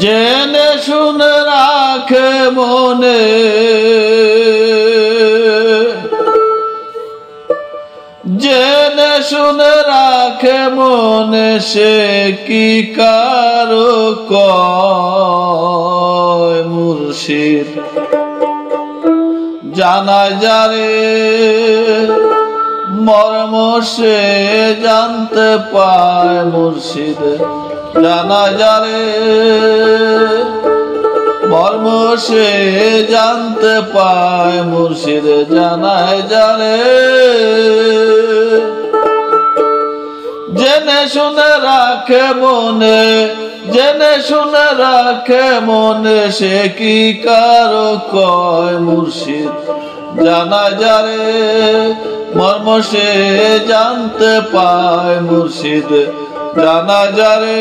জেনে শুনে রাখে মনে, জেনে শুনে রাখে মনে, সে কি কারো কয় মুর্শিদ জানায় যারে মর্ম সে জানতে পায়। মুর্শিদ জানায় যারে মর্ম সে জানতে পায়। মুর্শিদ জানায় যারে জেনে শুনে রাখে মনে, জেনে শুনে রাখে মনে, সে কি কারো কয় মুর্শিদ জানায় যারে মর্ম সে জানতে পায়। মুর্শিদ জানায় যারে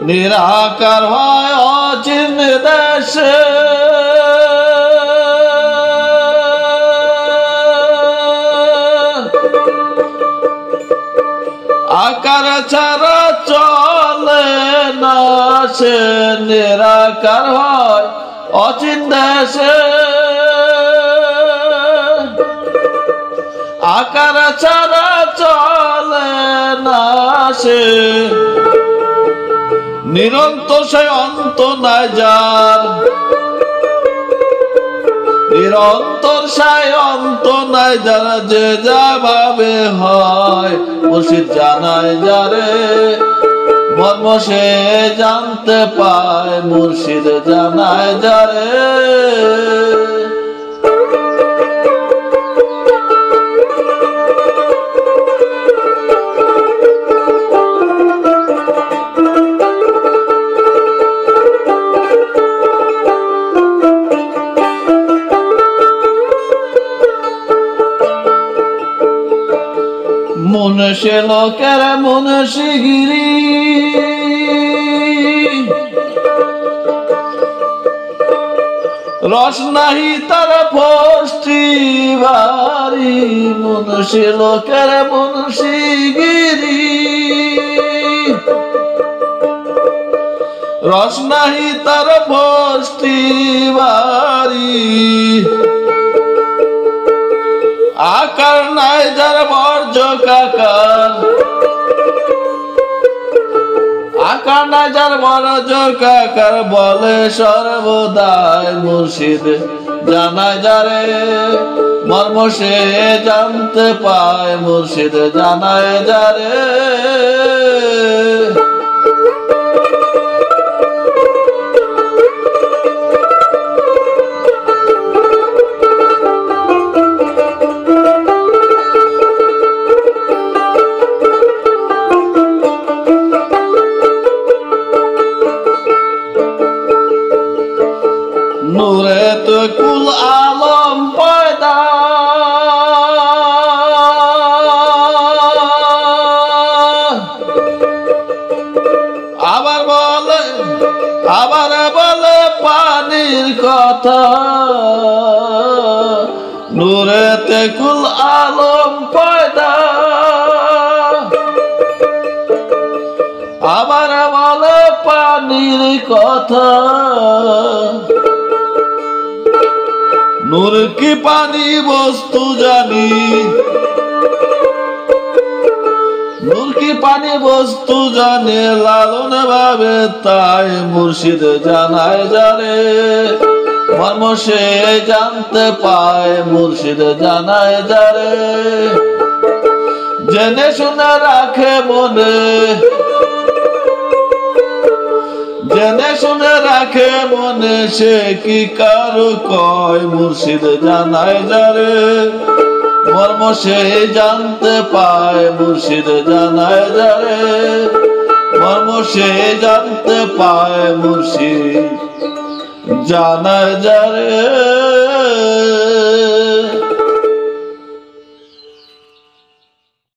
নিরাকার হয় অচিন দেশে, আকার ছাড়া চলে না সে। নিরাকার হয় অচিন দেশে, আকার ছাড়া চলে না সে। নিরন্তর সে অন্ত নাই যার, নিরন্তর সে অন্ত নাই যারা, যে যা ভাবে হয়। মুর্শিদ জানায় যারে মর্ম সে জানতে পায়। মুর্শিদ জানায় যারে মনসে লোকের মনসিগিরি, রস নাহি তার ফষ্টি বাড়ি। মনসে লোকের মনসিগিরি, রস নাহি তার ফষ্টি বাড়ি। আকার নাই যার বর্জ কাকার, আকার নাই যার বর্জ কাকার, বলে সর্বদাই। মুর্শিদ জানায় যারে মর্ম সে জানতে পায়। মুর্শিদ জানায় যারে নূরে তো কুল আলম পয়দা, আবার বলে পানির কথা। নূরে তে কুল আলম পয়দা, আবার বলে পানির কথা। নূর কি পানি বস্তু জানি, নূর কি পানি বস্তু জানে, লালন ভাবে তাই। মুর্শিদ জানায় যারে মর্ম সে জানতে পায়। মুর্শিদ জানায় যারে জেনে শুনে রাখে মনে, জেনে শুনে রাখে মনে, সে কি কারো কয়। মুর্শিদ জানায় যারে মর্ম সে জানতে পায়। মুর্শিদ জানায় যারে মর্ম সে জানতে পায়। মুর্শিদ জানায় যারে।